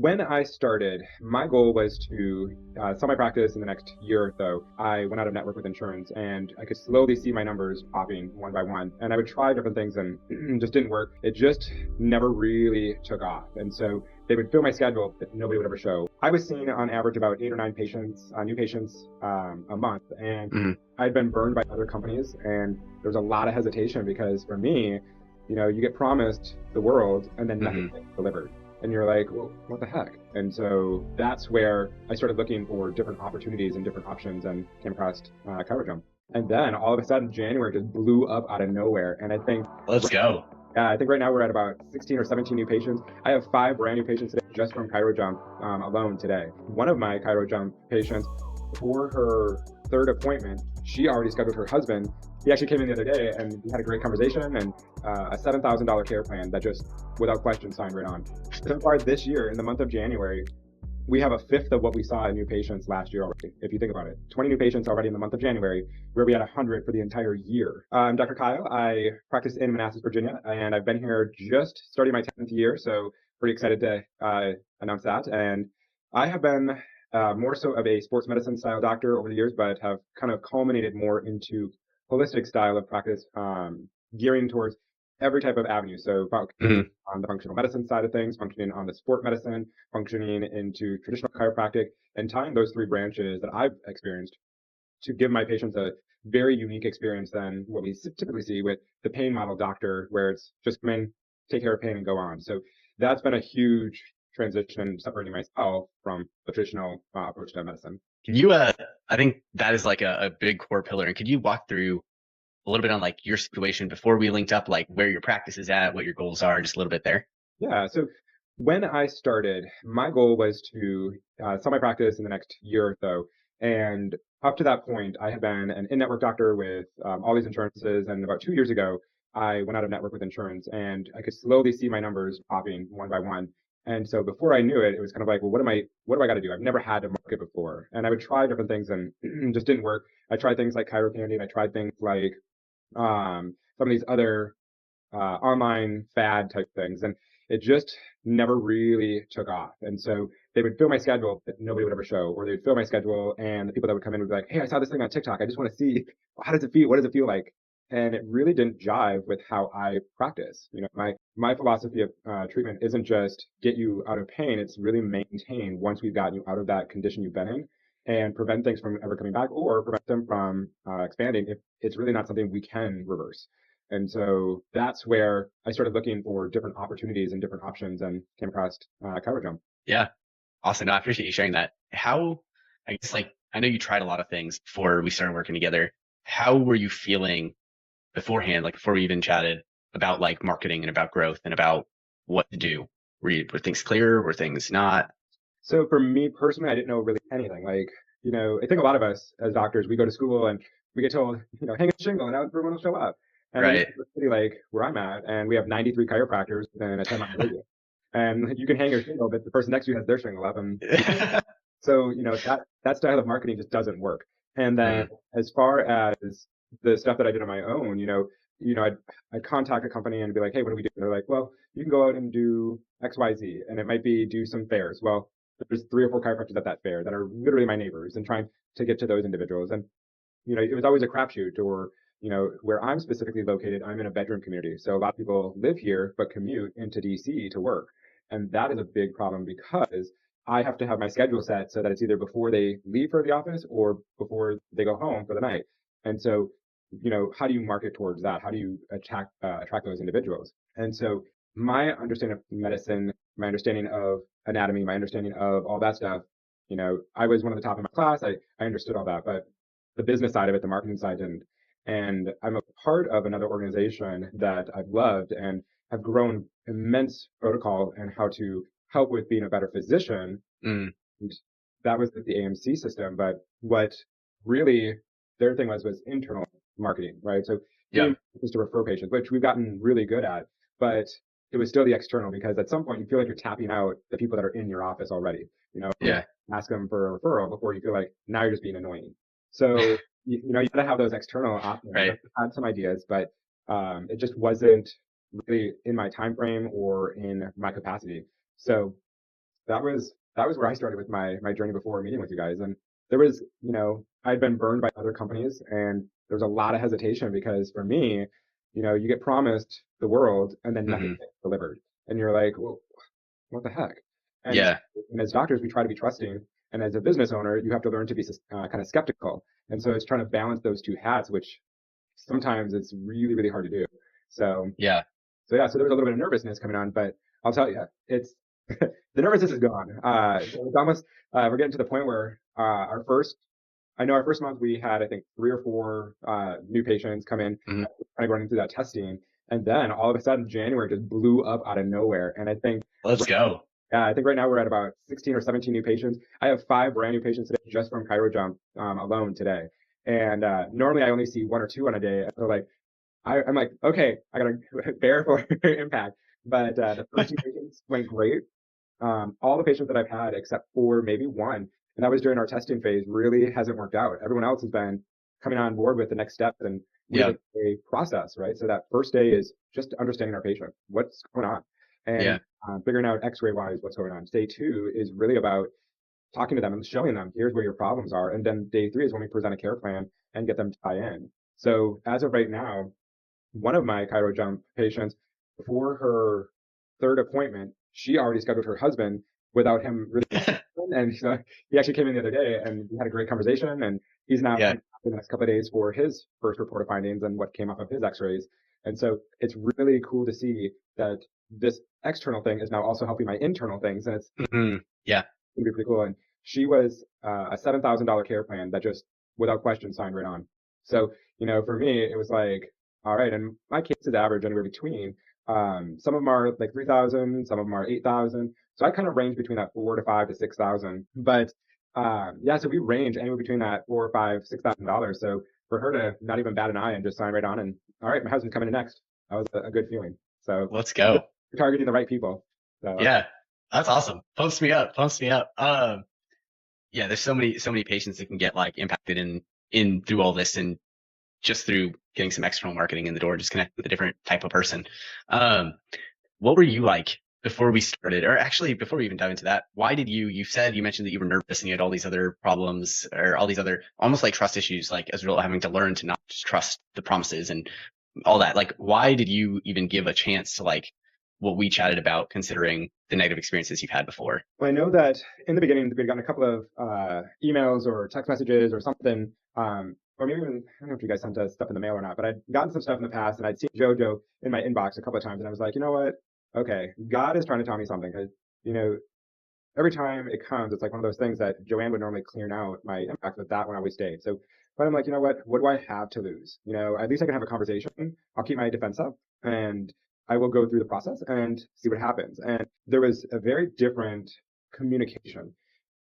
When I started, my goal was to sell my practice in the next year or so. I went out of network with insurance and I could slowly see my numbers popping one by one. And I would try different things and it just didn't work. It just never really took off. And so they would fill my schedule, but nobody would ever show. I was seeing on average about 8 or 9 patients, new patients a month. And Mhm. I'd been burned by other companies. And there was a lot of hesitation because for me, you get promised the world and then nothing gets delivered. And you're like, well, what the heck? And so that's where I started looking for different opportunities and different options and came across Chiro Jump. And then all of a sudden, January just blew up out of nowhere. And I think, Let's go. I think right now we're at about 16 or 17 new patients. I have 5 brand new patients today just from Chiro Jump alone today. One of my Chiro Jump patients, for her 3rd appointment, she already scheduled her husband. He actually came in the other day and we had a great conversation and a $7,000 care plan that just, without question, signed right on. So far this year, in the month of January, we have a fifth of what we saw in new patients last year already, if you think about it. 20 new patients already in the month of January, where we had 100 for the entire year. I'm Dr. Kyle. I practice in Manassas, Virginia, and I've been here just starting my 10th year, so pretty excited to announce that. And I have been more so of a sports medicine style doctor over the years, but have kind of culminated more into holistic style of practice, gearing towards every type of avenue. So on the functional medicine side of things, functioning on the sport medicine, functioning into traditional chiropractic, and tying those 3 branches that I've experienced to give my patients a very unique experience than what we typically see with the pain model doctor, where it's just come in, take care of pain, and go on. So that's been a huge transition, separating myself from the traditional approach to medicine. Can you, I think that is like a big core pillar. And could you walk through a little bit on like your situation before we linked up, like where your practice is at, what your goals are, just a little bit there? Yeah. So when I started, my goal was to sell my practice in the next year or so. And up to that point, I had been an in-network doctor with all these insurances. And about 2 years ago, I went out of network with insurance and I could slowly see my numbers popping one by one. And so before I knew it, it was kind of like, well, what do I got to do? I've never had to market before. And I would try different things and just didn't work. I tried things like Chiro Candy and I tried things like some of these other online fad type things. And it just never really took off. And so they would fill my schedule, but nobody would ever show, or they'd fill my schedule and the people that would come in would be like, hey, I saw this thing on TikTok. I just want to see, how does it feel? What does it feel like? And it really didn't jive with how I practice. My philosophy of treatment isn't just get you out of pain. It's really maintain once we've gotten you out of that condition you've been in and prevent things from ever coming back or prevent them from expanding if it's really not something we can reverse. And so that's where I started looking for different opportunities and different options and came across Chiro Jump. Yeah. Awesome. No, I appreciate you sharing that. How, I guess, like, I know you tried a lot of things before we started working together. How were you feeling beforehand, like before we even chatted about like marketing and about growth and about what to do? Were things clear? Were things not? So for me personally, I didn't know really anything. I think a lot of us as doctors, we go to school and we get told, hang a shingle and everyone will show up. And then you Right. go to a city like where I'm at, and we have 93 chiropractors within a 10-mile radius. And you can hang your shingle, but the person next to you has their shingle up. And so, that style of marketing just doesn't work. And then as far as the stuff that I did on my own, I'd contact a company and be like, hey, what do we do? And they're like, well, you can go out and do X, Y, Z. And it might be do some fairs. Well, there's 3 or 4 chiropractors at that fair that are literally my neighbors and trying to get to those individuals. And, it was always a crapshoot or, where I'm specifically located, I'm in a bedroom community. So a lot of people live here, but commute into DC to work. And that is a big problem because I have to have my schedule set so that it's either before they leave for the office or before they go home for the night. And so, how do you market towards that? How do you attract those individuals? And so my understanding of medicine, my understanding of anatomy, my understanding of all that stuff, I was one of the top in my class. I understood all that, but the business side of it, the marketing side didn't. And I'm a part of another organization that I've loved and have grown immense protocol and how to help with being a better physician. Mm. And that was the AMC system. But what really their thing was internal marketing, right? So Yeah. was to refer patients, which we've gotten really good at, but it was still the external because at some point you feel like you're tapping out the people that are in your office already. Yeah. Ask them for a referral before you feel like now you're just being annoying. So you gotta have those external options. Right. I had some ideas, but it just wasn't really in my time frame or in my capacity. So that was where I started with my journey before meeting with you guys. And there was, I'd been burned by other companies, and there was a lot of hesitation because for me, you get promised the world and then nothing Hmm. gets delivered, and you're like, well, what the heck? And, Yeah. and as doctors, we try to be trusting, and as a business owner, you have to learn to be kind of skeptical. And so it's trying to balance those two hats, which sometimes it's really, really hard to do. So, Yeah. so yeah, so there was a little bit of nervousness coming on, but I'll tell you, it's the nervousness is gone. So it's almost we're getting to the point where our first month we had, I think, 3 or 4 new patients come in, Hmm. kind of going through that testing, and then all of a sudden January just blew up out of nowhere. And Let's go. I think right now we're at about 16 or 17 new patients. I have 5 brand new patients today just from Chiro Jump alone today, and normally I only see 1 or 2 on a day. So like I'm like, okay, I gotta bear for impact. But the first 2 patients went great. All the patients that I've had, except for maybe one, and that was during our testing phase, really hasn't worked out. Everyone else has been coming on board with the next steps, and we have Yeah. a process, right? So that first day is just understanding our patient, what's going on, and Yeah. figuring out X-ray wise what's going on. Day 2 is really about talking to them and showing them here's where your problems are, and then day 3 is when we present a care plan and get them to buy in. So as of right now, one of my Chiro Jump patients, before her third appointment, she already scheduled her husband without him really. And so he actually came in the other day and we had a great conversation. And he's now Yeah. coming back in the next couple of days for his first report of findings and what came up of his x-rays. And so it's really cool to see that this external thing is now also helping my internal things. And it's Hmm. Yeah. going to be pretty cool. And she was a $7,000 care plan that just without question signed right on. So, for me, it was like, all right. And my cases average anywhere between, some of them are like 3,000, some of them are 8,000. So I kind of range between that 4 to 5 to 6,000. But, yeah, so we range anywhere between that 4, 5, 6,000 dollars. So for her to not even bat an eye and just sign right on and, all right, my husband's coming in next. That was a good feeling. So Let's we're go. targeting the right people. So Yeah. That's awesome. Pumps me up. Pumps me up. Yeah, there's so many patients that can get like impacted in through all this and just through getting some external marketing in the door, just connect with a different type of person. Um, what were you like before we started, or actually before we even dive into that? Why did you mentioned that you were nervous and you had all these other problems or all these other almost like trust issues, like as a result of having to learn to not just trust the promises and all that. Like, why did you even give a chance to like what we chatted about, considering the negative experiences you've had before? Well, I know that in the beginning we'd gotten a couple of emails or text messages or something, or maybe even I don't know if you guys sent us stuff in the mail or not, but I'd gotten some stuff in the past and I'd seen JoJo in my inbox a couple of times, and I was like, you know what? Okay, God is trying to tell me something. 'Cause, you know, every time it comes, it's like one of those things that Joanne would normally clear out my impact with that one always stayed. So, but I'm like, you know what do I have to lose? At least I can have a conversation. I'll keep my defense up and I will go through the process and see what happens. And there was a very different communication.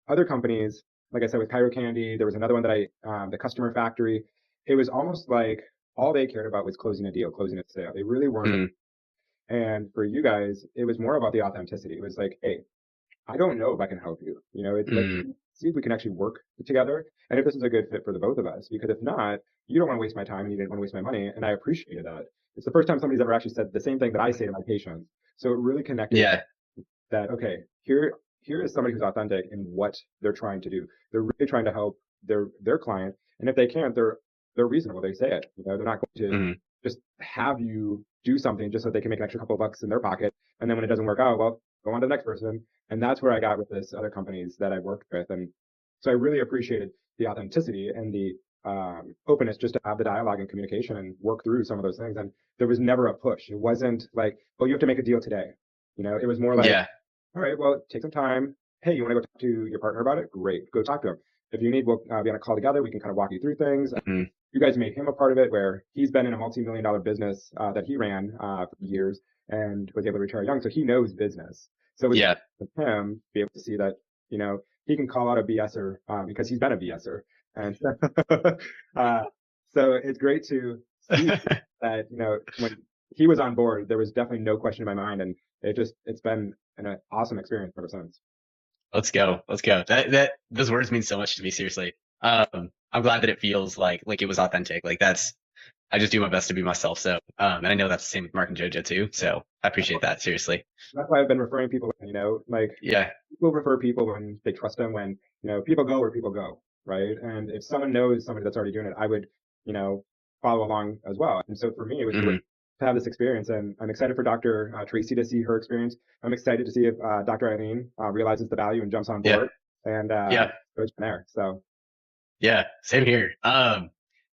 Other companies, like I said, with Cairo Candy, there was another one that the Customer Factory, it was almost like all they cared about was closing a deal, closing a sale. They really weren't. Mm, And for you guys, it was more about the authenticity. It was like, hey, I don't know if I can help you. Let's mm, see if we can actually work together and if this is a good fit for the both of us. Because if not, you don't want to waste my time and you didn't want to waste my money. And I appreciated that. It's the first time somebody's ever actually said the same thing that I say to my patients. So it really connected yeah. that, okay, here is somebody who's authentic in what they're trying to do. They're really trying to help their client. And if they can't, they're reasonable. They say it. They're not going to Mm, just have you do something just so they can make an extra couple of bucks in their pocket. And then when it doesn't work out, well, go on to the next person. And that's where I got with this other companies that I worked with. And so I really appreciated the authenticity and the openness just to have the dialogue and communication and work through some of those things. And there was never a push. It wasn't like, oh, you have to make a deal today. It was more like, yeah. all right, well, take some time. Hey, you want to go talk to your partner about it? Great. Go talk to him. If you need, we'll be on a call together. We can kind of walk you through things. Mm, You guys made him a part of it where he's been in a multi-million-dollar business that he ran for years and was able to retire young. So he knows business. So it was yeah. with him be able to see that, he can call out a BSer because he's been a BSer. And uh, so it's great to see that, when he was on board, there was definitely no question in my mind. And it's been an awesome experience ever since. Let's go. Let's go. Those words mean so much to me, seriously. I'm glad that it feels like it was authentic. Like I just do my best to be myself. So, and I know that's the same with Mark and JoJo too. So I appreciate that. Seriously. That's why I've been referring people, like Yeah. people refer people when they trust them, when, people go where people go, right? And if someone knows somebody that's already doing it, I would, you know, follow along as well. And so for me, it was great Hmm. to have this experience. And I'm excited for Dr. Tracy to see her experience. I'm excited to see if Dr. Eileen realizes the value and jumps on Yeah. board and Yeah. goes from there. So, Yeah. Same here.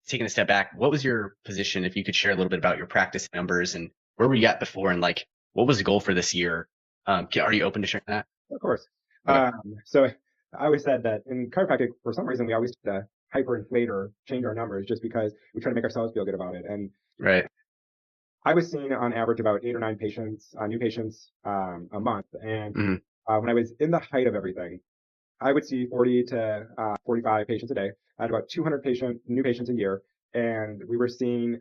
Taking a step back, what was your position? If you could share a little bit about your practice numbers and where were you at before and like, what was the goal for this year? Are you open to sharing that? of course. Okay. So I always said that in chiropractic, for some reason, we always hyperinflate or change our numbers just because we try to make ourselves feel good about it. And Right. I was seeing on average about 8 or 9 patients, new patients, a month. And Hmm. when I was in the height of everything, I would see 40 to 45 patients a day. I had about 200 new patients a year, and we were seeing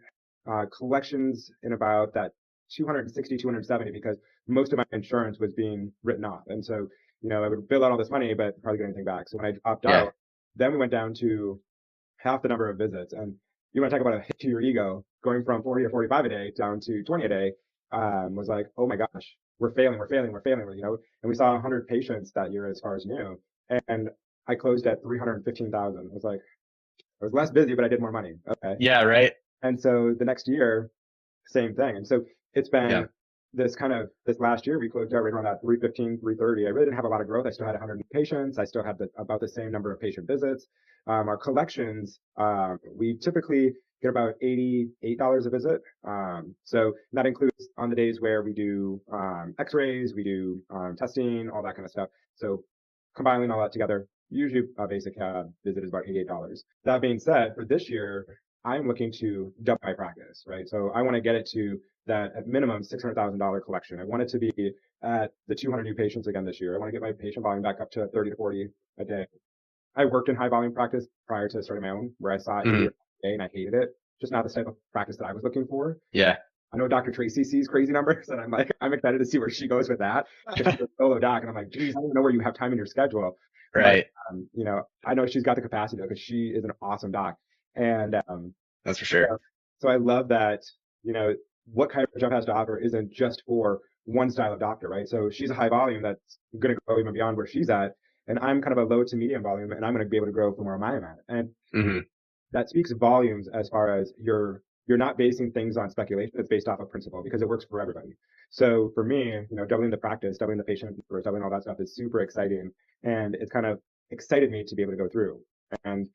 collections in about that 260, 270 because most of my insurance was being written off. And so, I would bill out all this money, but hardly get anything back. So when I dropped Yeah. out, then we went down to half the number of visits. And you want to talk about a hit to your ego, going from 40 or 45 a day down to 20 a day, was like, oh my gosh, we're failing, and we saw 100 patients that year as far as new. And I closed at 315,000. It was like, I was less busy, but I did more money. Okay. Yeah. Right. And so the next year, same thing. And so it's Yeah. been this last year, we closed out right around that 315, 330. I really didn't have a lot of growth. I still had 100 patients. I still had about the same number of patient visits. Our collections, we typically get about $88 a visit. So that includes on the days where we do x-rays, we do testing, all that kind of stuff. So combining all that together, usually a basic visit is about $88. That being said, for this year, I'm looking to double my practice, right? So I want to get it to that at minimum $600,000 collection. I want it to be at the 200 new patients again this year. I want to get my patient volume back up to 30 to 40 a day. I worked in high volume practice prior to starting my own, where I saw 80 Hmm. a day and I hated it. Just not the type of practice that I was looking for. Yeah. I know Dr. Tracy sees crazy numbers, and I'm excited to see where she goes with that. Because she's a solo doc, and I'm like, geez, I don't even know where you have time in your schedule. But, Right. I know she's got the capacity because she is an awesome doc. And That's for sure. so I love that, you know, what Chiro Jump has to offer isn't just for one style of doctor, right? So she's a high volume that's going to go even beyond where she's at. And I'm kind of a low to medium volume, and I'm going to be able to grow from where I'm at. And Hmm. that speaks volumes as far as you're not basing things on speculation. It's based off of principle because it works for everybody. So for me, doubling the practice, doubling the patient numbers, doubling all that stuff is super exciting. And it's kind of excited me to be able to go through and,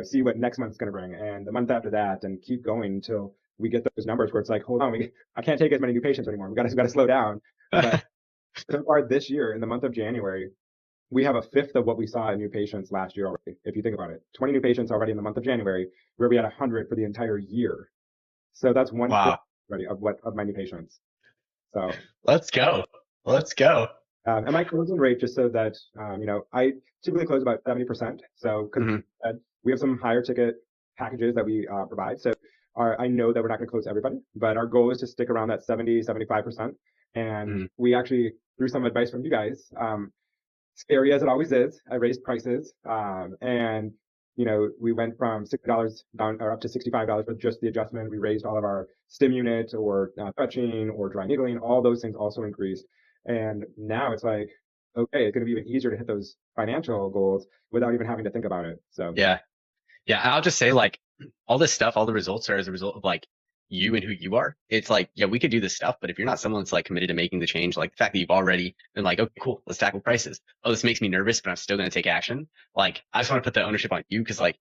see what next month's going to bring and the month after that and keep going until we get those numbers where it's like, hold on, I can't take as many new patients anymore. We got to slow down. But so far this year in the month of January, we have a fifth of what we saw in new patients last year already. If you think about it, 20 new patients already in the month of January, where we had 100 for the entire year. So that's one fifth Wow. already of my new patients. So, Let's go. Let's go. and my closing rate, just so that, I typically close about 70%. So, because Hmm. we have some higher ticket packages that we provide. So, I know that we're not going to close everybody, but our goal is to stick around that 70, 75%. And Hmm. we actually, through some advice from you guys, scary as it always is, I raised prices. And, we went from $60 down or up to $65 with just the adjustment. We raised all of our stim unit or fetching or dry needling. All those things also increased. And now it's like, okay, it's going to be even easier to hit those financial goals without even having to think about it. So, Yeah. Yeah. And I'll just say like all this stuff, all the results are as a result of like you and who you are. It's like, yeah, we could do this stuff, but if you're not someone that's like committed to making the change, like the fact that you've already been like, okay, cool, let's tackle prices. Oh, this makes me nervous, but I'm still going to take action. Like, I just want to put the ownership on you because like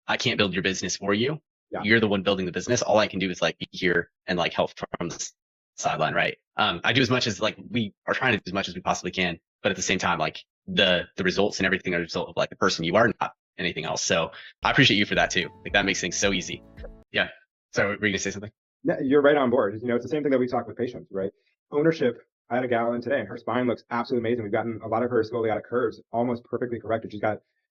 I can't build your business for you. yeah, You're the one building the business. All I can do is like be here and like help from the sideline, right? I do as much as like we are trying to do as much as we possibly can, but at the same time, like the results and everything are a result of like the person you are, not anything else. So I appreciate you for that too. Like that makes things so easy. Yeah. So were you gonna say something? yeah, you're right on board. It's the same thing that we talk with patients, right? Ownership. I had a gal in today, and her spine looks absolutely amazing. We've gotten a lot of her scoliotic curves almost perfectly corrected.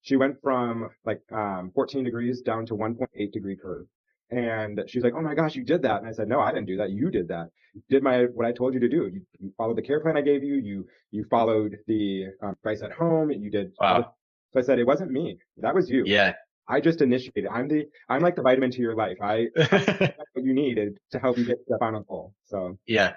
She went from like 14 degrees down to 1.8 degree curve, and she's like, "Oh my gosh, you did that!" And I said, "No, I didn't do that. You did that. You did what I told you to do. You followed the care plan I gave you. You followed the price at home. You did all the." Wow. So I said, "It wasn't me. That was you." Yeah. I just initiated. I'm like the vitamin to your life. What you need to help you get to the final goal. So Yeah.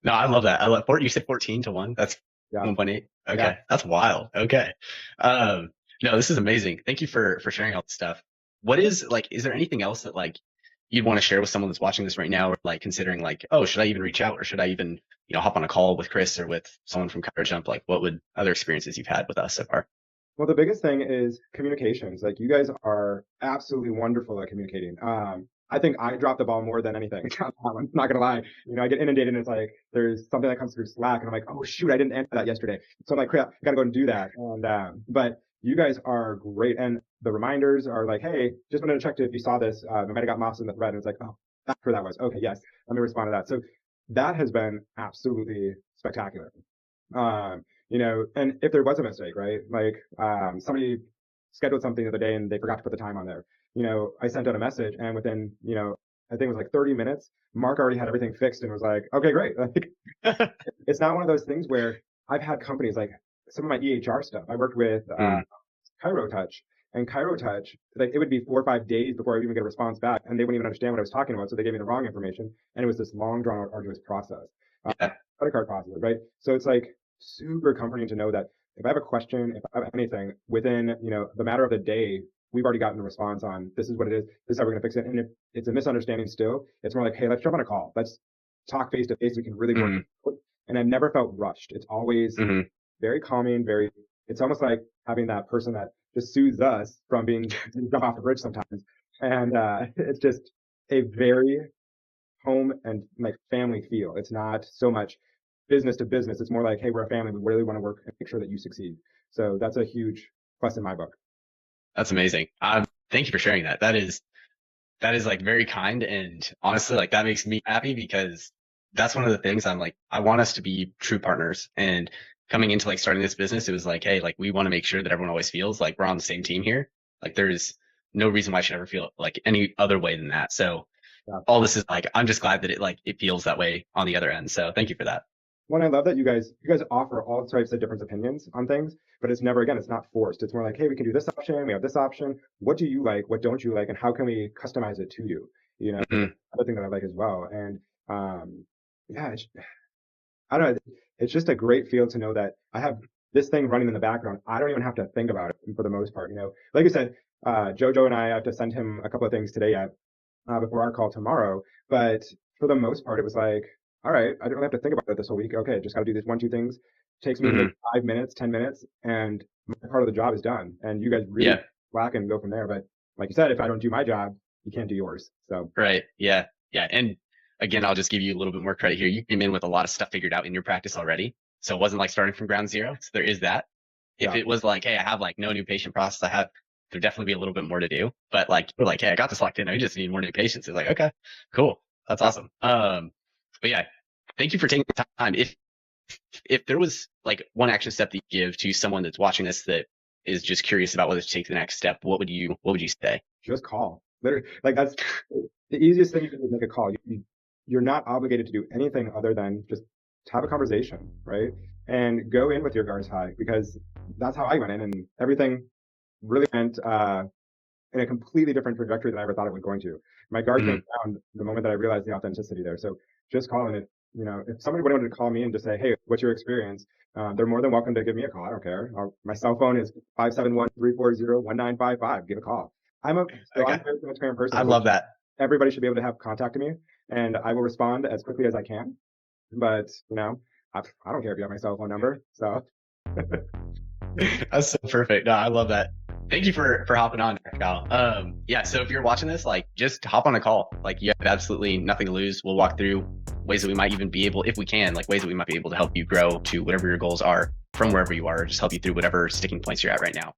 No, I love that. I love you said 14 to 1. That's yeah, 1.8. yeah. Okay. That's wild. Okay. Um, no, this is amazing. Thank you for sharing all this stuff. What is like, is there anything else that like you'd want to share with someone that's watching this right now or like considering like, oh, should I even reach out or should I even, hop on a call with Chris or with someone from Chiro Jump? Like what would other experiences you've had with us so far? Well, the biggest thing is communications. Like you guys are absolutely wonderful at communicating. I think I drop the ball more than anything. I'm not gonna lie. I get inundated and it's like there's something that comes through Slack and I'm like, oh shoot, I didn't answer that yesterday. So I'm like, crap, I gotta go and do that. And but you guys are great, and the reminders are like, hey, just wanted to check if you saw this. It might have got lost in the thread, and it's like, oh, that's where that was. Okay, yes, let me respond to that. So that has been absolutely spectacular. And if there was a mistake, right? Like somebody scheduled something the other day and they forgot to put the time on there. I sent out a message and within, I think it was like 30 minutes, Mark already had everything fixed and was like, okay, great. Like, it's not one of those things where I've had companies like some of my EHR stuff. I worked with Chiro Touch, and Chiro Touch, like it would be 4 or 5 days before I would even get a response back, and they wouldn't even understand what I was talking about, so they gave me the wrong information, and it was this long, drawn out, arduous process, Yeah. credit card process, right? So it's like super comforting to know that if I have a question, if I have anything, within the matter of the day, we've already gotten a response on this is what it is, this is how we're going to fix it, and if it's a misunderstanding still, it's more like, hey, let's jump on a call, let's talk face to face, we can really work. Mm-hmm. And I've never felt rushed. It's always very calming, it's almost like having that person that just soothes us from being jump off the bridge sometimes. And it's just a very home and like family feel. It's not so much business to business. It's more like, hey, we're a family. We really want to work and make sure that you succeed. So that's a huge plus in my book. That's amazing. Thank you for sharing that. That is like very kind. And honestly, like that makes me happy because that's one of the things I'm like, I want us to be true partners. And coming into like starting this business, it was like, hey, like we want to make sure that everyone always feels like we're on the same team here. Like there's no reason why I should ever feel like any other way than that. So Yeah. all this is like, I'm just glad that it feels that way on the other end. So thank you for that. Well, I love that you guys offer all types of different opinions on things, but it's never, again, it's not forced. It's more like, hey, we can do this option, we have this option. What do you like? What don't you like? And how can we customize it to you? Mhm. Another thing that I like as well. And yeah, I don't know. It's just a great feel to know that I have this thing running in the background. I don't even have to think about it for the most part. Like I said, Jojo and I have to send him a couple of things today yet before our call tomorrow. But for the most part, it was like, all right, I don't really have to think about it this whole week. Okay, just got to do these 1, 2 things. Takes me maybe 5 minutes, 10 minutes, and my part of the job is done. And you guys really Yeah. slack and go from there. But like you said, if I don't do my job, you can't do yours. So Right. Yeah. Yeah. And again, I'll just give you a little bit more credit here. You came in with a lot of stuff figured out in your practice already. So it wasn't like starting from ground zero. So there is that. If Yeah. it was like, hey, I have like no new patient process, there'd definitely be a little bit more to do. But like, you're like, hey, I got this locked in. I just need more new patients. It's like, okay, cool. That's awesome. But yeah, thank you for taking the time. If there was like one action step that you give to someone that's watching this that is just curious about whether to take the next step, what would you say? Just call. Literally, like that's the easiest thing you can do is make a call. You're not obligated to do anything other than just have a conversation, right? And go in with your guards high, because that's how I went in, and everything really went in a completely different trajectory than I ever thought it was going to. My guards went down the moment that I realized the authenticity there. So just calling it. If somebody wanted to call me and just say, hey, what's your experience? They're more than welcome to give me a call. I don't care. My cell phone is 571-340-1955. Give a call. I'm a very transparent person. I love that. Everybody should be able to have contact to me, and I will respond as quickly as I can. But I don't care if you have my cell phone number. So That's so perfect. No, I love that. Thank you for hopping on, Kyle. Yeah. So if you're watching this, like, just hop on a call. Like, you have absolutely nothing to lose. We'll walk through ways that we might even be able, if we can, like ways that we might be able to help you grow to whatever your goals are from wherever you are, just help you through whatever sticking points you're at right now.